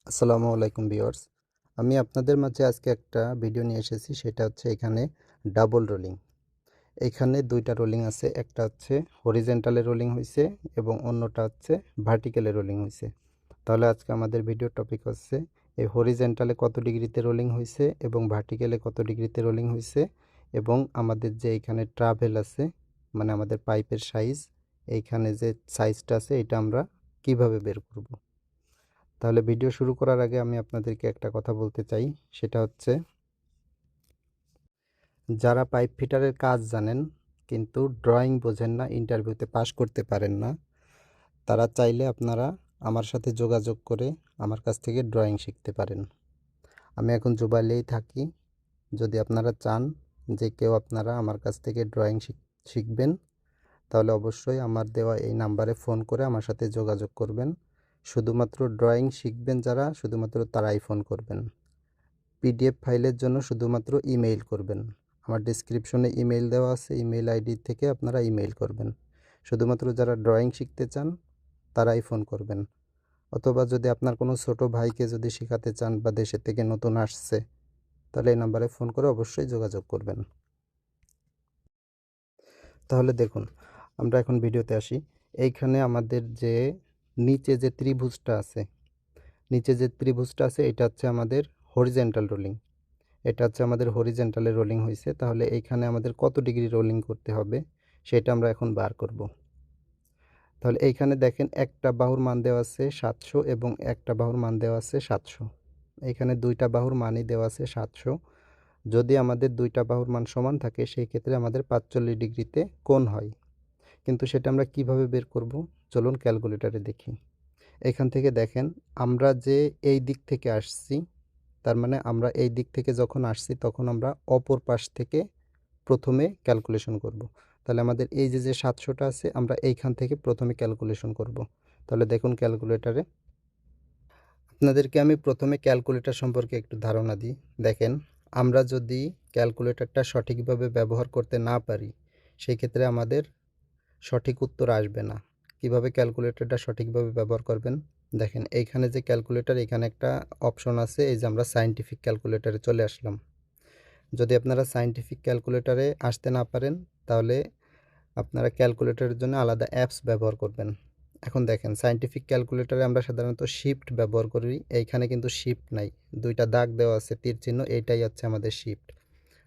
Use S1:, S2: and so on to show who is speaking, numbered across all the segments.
S1: আসসালামু আলাইকুম ভিউয়ার্স। আমি আপনাদের মাঝে আজকে একটা ভিডিও নিয়ে এসেছি, সেটা হচ্ছে এখানে ডাবল রোলিং। এখানে দুইটা রোলিং আছে, একটা হচ্ছে হরিজেন্টালে রোলিং হয়েছে এবং অন্যটা হচ্ছে ভার্টিক্যালে রোলিং হয়েছে। তাহলে আজকে আমাদের ভিডিও টপিক হচ্ছে এই হরিজেন্টালে কত ডিগ্রিতে রোলিং হয়েছে এবং ভার্টিক্যালে কত ডিগ্রিতে রোলিং হয়েছে, এবং আমাদের যে এখানে ট্রাভেল আছে মানে আমাদের পাইপের সাইজ, এইখানে যে সাইজটা আছে এটা আমরা কিভাবে বের করব। তাহলে ভিডিও শুরু করার আগে আমি আপনাদেরকে একটা কথা বলতে চাই, সেটা হচ্ছে যারা পাইপ ফিটারের কাজ জানেন কিন্তু ড্রয়িং বোঝেন না, ইন্টারভিউতে পাস করতে পারেন না, তারা চাইলে আপনারা আমার সাথে যোগাযোগ করে আমার কাছ থেকে ড্রয়িং শিখতে পারেন। আমি এখন জুবাইলেই থাকি। যদি আপনারা চান যে কেউ আপনারা আমার কাছ থেকে ড্রয়িং শিখবেন, তাহলে অবশ্যই আমার দেওয়া এই নাম্বারে ফোন করে আমার সাথে যোগাযোগ করবেন। শুধুমাত্র ড্রয়িং শিখবেন যারা, শুধুমাত্র তারাই ফোন করবেন। পিডিএফ ফাইলের জন্য শুধুমাত্র ইমেইল করবেন। আমার ডেসক্রিপশনে ইমেইল দেওয়া আছে, ইমেইল আইডি থেকে আপনারা ইমেইল করবেন। শুধুমাত্র যারা ড্রয়িং শিখতে চান তারাই ফোন করবেন। অথবা যদি আপনার কোনো ছোট ভাইকে যদি শেখাতে চান বা দেশের থেকে নতুন আসছে, তাহলে এই নাম্বারে ফোন করে অবশ্যই যোগাযোগ করবেন। তাহলে দেখুন, আমরা এখন ভিডিওতে আসি। এইখানে আমাদের যে নিচে যে ত্রিভুজটা আছে, এটা হচ্ছে আমাদের হরিজেন্টাল রোলিং। এটা হচ্ছে আমাদের হরিজেন্টালে রোলিং হয়েছে। তাহলে এইখানে আমাদের কত ডিগ্রি রোলিং করতে হবে সেটা আমরা এখন বার করব। তাহলে এইখানে দেখেন একটা বাহুর মান দেওয়া আছে 700 এবং একটা বাহুর মান দেওয়া আছে 700। এইখানে দুইটা বাহুর মানই দেওয়া আছে 700। যদি আমাদের দুইটা বাহুর মান সমান থাকে সেই ক্ষেত্রে আমাদের 45 ডিগ্রিতে কোণ হয়। কিন্তু সেটা আমরা কিভাবে বের করব, চলুন ক্যালকুলেটরে দেখি। এখান থেকে দেখেন, আমরা যে এই দিক থেকে আসছি, তার মানে আমরা এই দিক থেকে যখন আসছি তখন আমরা অপর পাশ থেকে প্রথমে ক্যালকুলেশন করব। তাহলে আমাদের এই যে 700টা আছে, আমরা এইখান থেকে প্রথমে ক্যালকুলেশন করব। তাহলে দেখুন ক্যালকুলেটরে, আপনাদেরকে আমি প্রথমে ক্যালকুলেটর সম্পর্কে একটু ধারণা দিই। দেখেন, আমরা যদি ক্যালকুলেটরটা সঠিকভাবে ব্যবহার করতে না পারি সেই ক্ষেত্রে আমাদের সঠিক উত্তর আসবে না। কিভাবে ক্যালকুলেটরটা সঠিকভাবে ব্যবহার করবেন, দেখেন এইখানে যে ক্যালকুলেটর, এখানে একটা অপশন আছে, এই যে আমরা সায়েন্টিফিক ক্যালকুলেটরে চলে আসলাম। যদি আপনারা সায়েন্টিফিক ক্যালকুলেটরে আসতে না পারেন তাহলে আপনারা ক্যালকুলেটরের জন্য আলাদা অ্যাপস ব্যবহার করবেন। এখন দেখেন, সায়েন্টিফিক ক্যালকুলেটরে আমরা সাধারণত শিফট ব্যবহার করি, এইখানে কিন্তু শিফট নাই, দুইটা দাগ দেওয়া আছে তীর চিহ্ন, এইটাই হচ্ছে আমাদের শিফট।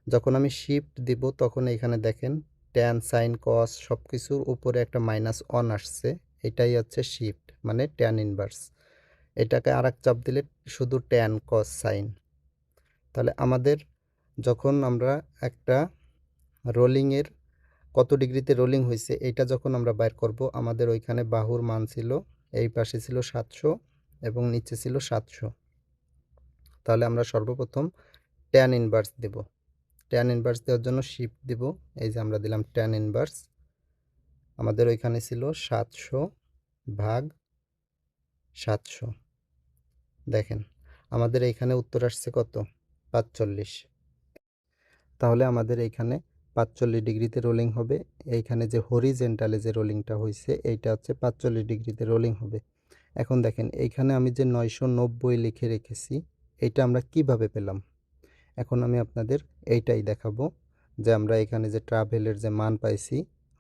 S1: যখন আমি শিফট দিব তখন এইখানে দেখেন ট্যান সাইন কস সব কিছুর উপরে একটা -1 আসছে, এটাই হচ্ছে শিফট মানে ট্যান ইনভার্স। এটাকে আরেক চাপ দিলে শুধু ট্যান কস সাইন। তাহলে আমাদের যখন আমরা একটা রোলিংয়ের কত ডিগ্রিতে রোলিং হয়েছে এটা যখন আমরা বাইর করব, আমাদের ওইখানে বাহুর মান ছিল, এই পাশে ছিল 700 এবং নিচে ছিল 700। তাহলে আমরা সর্বপ্রথম ট্যান ইনভার্স দেব। ট্যান ইনভার্স দেওয়ার জন্য শিফট দিব, এই যে আমরা দিলাম ট্যান ইনভার্স। আমাদের ওইখানে ছিল 700 ভাগ 700। দেখেন আমাদের এইখানে উত্তর আসছে কত, 45। তাহলে আমাদের এইখানে 45 ডিগ্রিতে রোলিং হবে। এইখানে যে হরিজেন্টালে যে রোলিংটা হয়েছে এইটা হচ্ছে 45 ডিগ্রিতে রোলিং হবে। এখন দেখেন এইখানে আমি যে 990 লিখে রেখেছি, এইটা আমরা কিভাবে পেলাম। এখন আমি আপনাদের এইটাই দেখাবো যে আমরা এখানে যে ট্রাভেলের যে মান পাইছি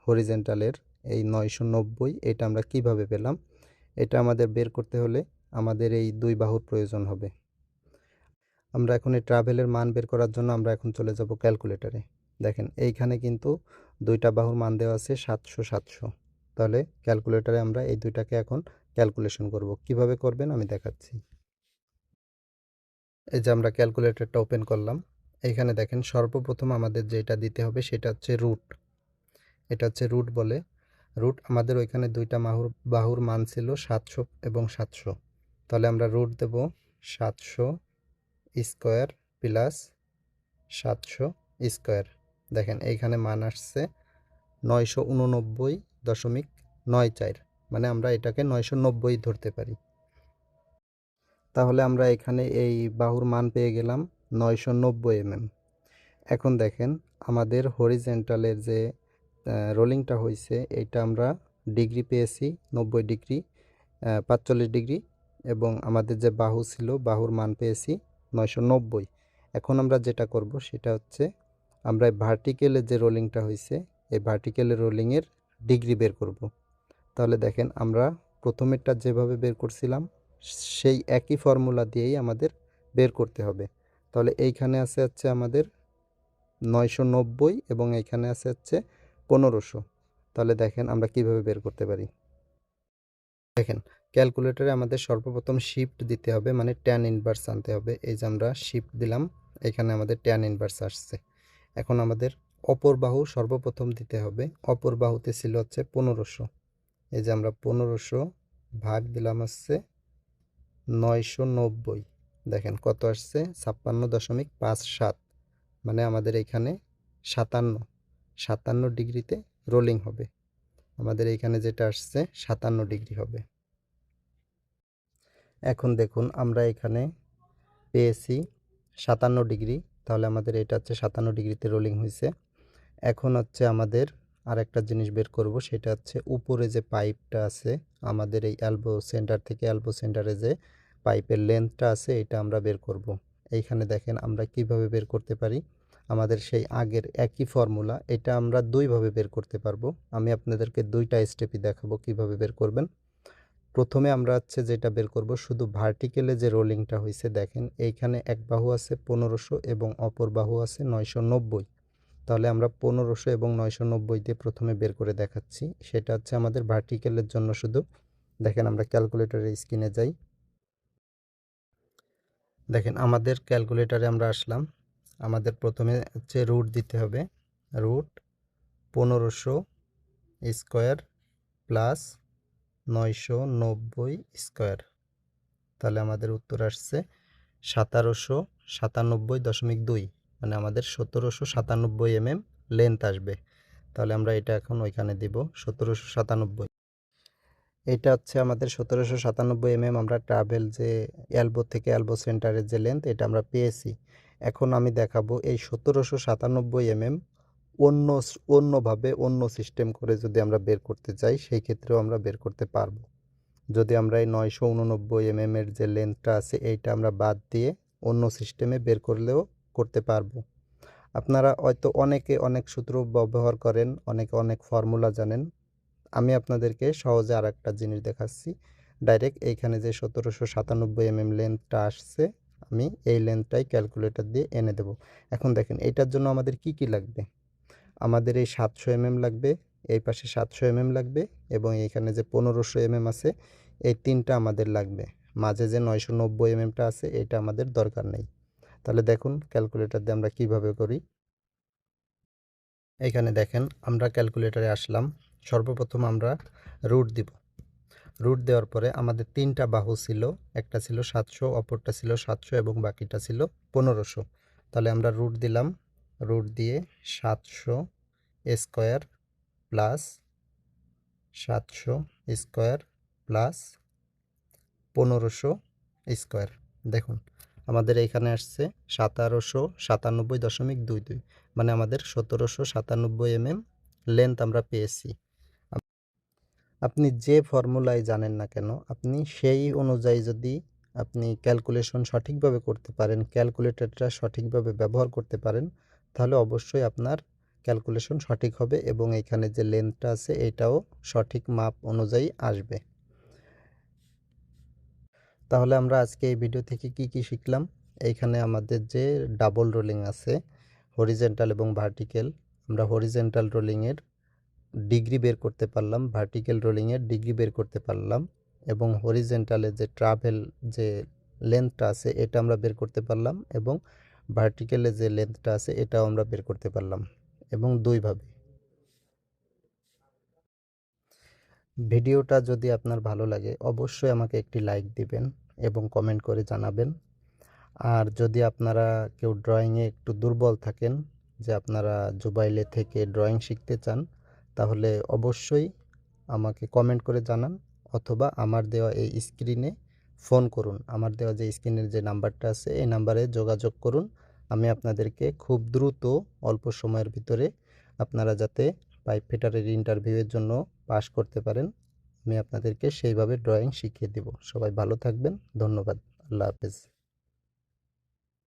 S1: হরিজেন্টালের, এই 990, এটা আমরা কিভাবে পেলাম। এটা আমাদের বের করতে হলে আমাদের এই দুই বাহুর প্রয়োজন হবে। আমরা এখন এই ট্রাভেলের মান বের করার জন্য আমরা এখন চলে যাব ক্যালকুলেটরে। দেখেন এইখানে কিন্তু দুইটা বাহুর মান দেওয়া আছে 700 700। তাহলে ক্যালকুলেটরে আমরা এই দুইটাকে এখন ক্যালকুলেশন করব। কিভাবে করবেন আমি দেখাচ্ছি। এই যে আমরা ক্যালকুলেটরটা ওপেন করলাম, এইখানে দেখেন সর্বপ্রথম আমাদের যেটা দিতে হবে সেটা হচ্ছে রুট। এটা হচ্ছে রুট বলে। রুট আমাদের ওইখানে দুইটা বাহুর মান ছিল 700 এবং 700। তাহলে আমরা রুট দেব 700 স্কোয়ার প্লাস 700 স্কোয়ার। দেখেন এইখানে মান আসছে 989.94, মানে আমরা এটাকে 990 ধরতে পারি। তাহলে আমরা এখানে এই বাহুর মান পেয়ে গেলাম 990 এখন দেখেন আমাদের হরিজেন্টালের যে রোলিংটা হয়েছে এটা আমরা ডিগ্রি পেয়েছি 90 ডিগ্রি, 45 ডিগ্রি এবং আমাদের যে বাহু ছিল বাহুর মান পেয়েছি 990। এখন আমরা যেটা করব সেটা হচ্ছে আমরা ভার্টিক্যালে যে রোলিংটা হয়েছে এই ভার্টিক্যালের রোলিংয়ের ডিগ্রি বের করব। তাহলে দেখেন আমরা প্রথমেরটা যেভাবে বের করছিলাম সেই একই ফর্মুলা দিয়েই আমাদের বের করতে হবে। তাহলে এইখানে আছে হচ্ছে আমাদের 990 এবং এইখানে আছে হচ্ছে 1500। তাহলে দেখেন আমরা কিভাবে বের করতে পারি। দেখেন ক্যালকুলেটরে আমাদের সর্বপ্রথম শিফট দিতে হবে, মানে ট্যান ইনভার্স আনতে হবে। এই যে আমরা শিফট দিলাম, এখানে আমাদের ট্যান ইনভার্স আসছে। এখন আমাদের অপর বাহু সর্বপ্রথম দিতে হবে। অপর বাহুতে ছিল হচ্ছে 1500। এই যে আমরা 1500 ভাগ দিলাম হচ্ছে 990। দেখেন কত আসছে, 56.57। মানে আমাদের এখানে 57 ডিগ্রিতে রোলিং হবে। আমাদের এখানে যেটা আসছে 57 ডিগ্রি হবে। এখন দেখুন আমরা এখানে পেয়েছি 57 ডিগ্রি। তাহলে আমাদের এটা হচ্ছে 57 ডিগ্রিতে রোলিং হয়েছে। এখন হচ্ছে আমাদের আরেকটা জিনিস বের করব, সেটা হচ্ছে উপরে যে পাইপটা আছে আমাদের এই এলবো সেন্টার থেকে এলবো সেন্টারে যে পাইপের লেন্থটা আছে এটা আমরা বের করব। এইখানে দেখেন আমরা কিভাবে বের করতে পারি। আমাদের সেই আগের একই ফর্মুলা, এটা আমরা দুইভাবে বের করতে পারবো। আমি আপনাদেরকে দুইটা স্টেপই দেখাবো কিভাবে বের করবেন। প্রথমে আমরা হচ্ছে যেটা বের করব শুধু ভার্টিক্যালে যে রোলিংটা হয়েছে, দেখেন এইখানে এক বাহু আছে 1500 এবং অপর বাহু আছে 990। তাহলে আমরা 1500 এবং 990 দিয়ে প্রথমে বের করে দেখাচ্ছি। সেটা হচ্ছে আমাদের ভার্টিক্যালের জন্য শুধু। দেখেন আমরা ক্যালকুলেটরের স্ক্রিনে যাই। দেখেন আমাদের ক্যালকুলেটরে আমরা আসলাম। আমাদের প্রথমে হচ্ছে রুট দিতে হবে। Root 1500 square plus 990 square. তাহলে আমাদের উত্তর আসছে 1797.2, মানে আমাদের 1797 লেন্থ আসবে। তাহলে আমরা এটা এখন ওইখানে দিব 1797। এটা হচ্ছে আমাদের 1797 আমরা ট্রাভেল যে এলবো থেকে এলবো সেন্টারের যে লেন্থ এটা আমরা পেয়েছি। এখন আমি দেখাবো এই 1797 অন্যভাবে অন্য সিস্টেম করে যদি আমরা বের করতে চাই সেই ক্ষেত্রেও আমরা বের করতে পারবো। যদি আমরা এই 989 এর যে লেন্থটা আছে এইটা আমরা বাদ দিয়ে অন্য সিস্টেমে বের করলেও করতে পারবো। আপনারা হয়তো অনেকে অনেক সূত্র ব্যবহার করেন, অনেকে অনেক ফর্মুলা জানেন। আমি আপনাদেরকে সহজে আরেকটা জিনিস দেখাচ্ছি। ডাইরেক্ট এইখানে যে 1797 লেন্থটা আসছে আমি এই লেন্থটাই ক্যালকুলেটর দিয়ে এনে দেব। এখন দেখেন এইটার জন্য আমাদের কি কি লাগবে। আমাদের এই 700 লাগবে, এই পাশে 700 লাগবে এবং এইখানে যে 1500 আছে এই তিনটা আমাদের লাগবে। মাঝে যে 990 আছে এটা আমাদের দরকার নেই। তাহলে দেখুন ক্যালকুলেটর দিয়ে আমরা কিভাবে করি। এখানে দেখেন আমরা ক্যালকুলেটরে আসলাম। সর্বপ্রথম আমরা রুট দিব। রুট দেওয়ার পরে আমাদের তিনটা বাহু ছিল, একটা ছিল 700, অপরটা ছিল 700 এবং বাকিটা ছিল 1500। তাহলে আমরা রুট দিলাম। রুট দিয়ে 700 square plus 700 square plus 1500 square. দেখুন আমাদের এইখানে আসছে 1797.22, মানে আমাদের 1797 লেন্থ আমরা পেয়েছি। আপনি যে ফর্মুলায় জানেন না কেন আপনি সেই অনুযায়ী যদি আপনি ক্যালকুলেশন সঠিকভাবে করতে পারেন, ক্যালকুলেটরটা সঠিকভাবে ব্যবহার করতে পারেন, তাহলে অবশ্যই আপনার ক্যালকুলেশন সঠিক হবে এবং এখানে যে লেন্থটা আছে এটাও সঠিক মাপ অনুযায়ী আসবে। তাহলে আমরা আজকে এই ভিডিও থেকে কি কি শিখলাম। এইখানে আমাদের যে ডাবল রোলিং আছে হরিজেন্টাল এবং ভার্টিক্যাল, আমরা হরিজেন্টাল রোলিংয়ের ডিগ্রি বের করতে পারলাম, ভার্টিক্যাল রোলিংয়ের ডিগ্রি বের করতে পারলাম এবং হরিজেন্টালের যে ট্রাভেল যে লেন্থটা আছে এটা আমরা বের করতে পারলাম এবং ভার্টিক্যালের যে লেন্থটা আছে এটাও আমরা বের করতে পারলাম, এবং দুইভাবে। ভিডিওটা যদি আপনার ভালো লাগে অবশ্যই আমাকে একটি লাইক দিবেন এবং কমেন্ট করে জানাবেন। আর যদি আপনারা কেউ ড্রয়িংয়ে একটু দুর্বল থাকেন, যে আপনারা জুবাইলে থেকে ড্রয়িং শিখতে চান, তাহলে অবশ্যই আমাকে কমেন্ট করে জানান অথবা আমার দেওয়া এই স্ক্রিনে ফোন করুন। আমার দেওয়া যে স্ক্রিনের যে নাম্বারটা আছে এই নাম্বারে যোগাযোগ করুন। আমি আপনাদেরকে খুব দ্রুত অল্প সময়ের ভিতরে আপনারা যাতে পাইপ ফিটারের ইন্টারভিউয়ের জন্য পাস করতে পারেন আমি আপনাদেরকে সেইভাবে ড্রয়িং শিখিয়ে দেব। সবাই ভালো থাকবেন। ধন্যবাদ। আল্লাহ হাফেজ।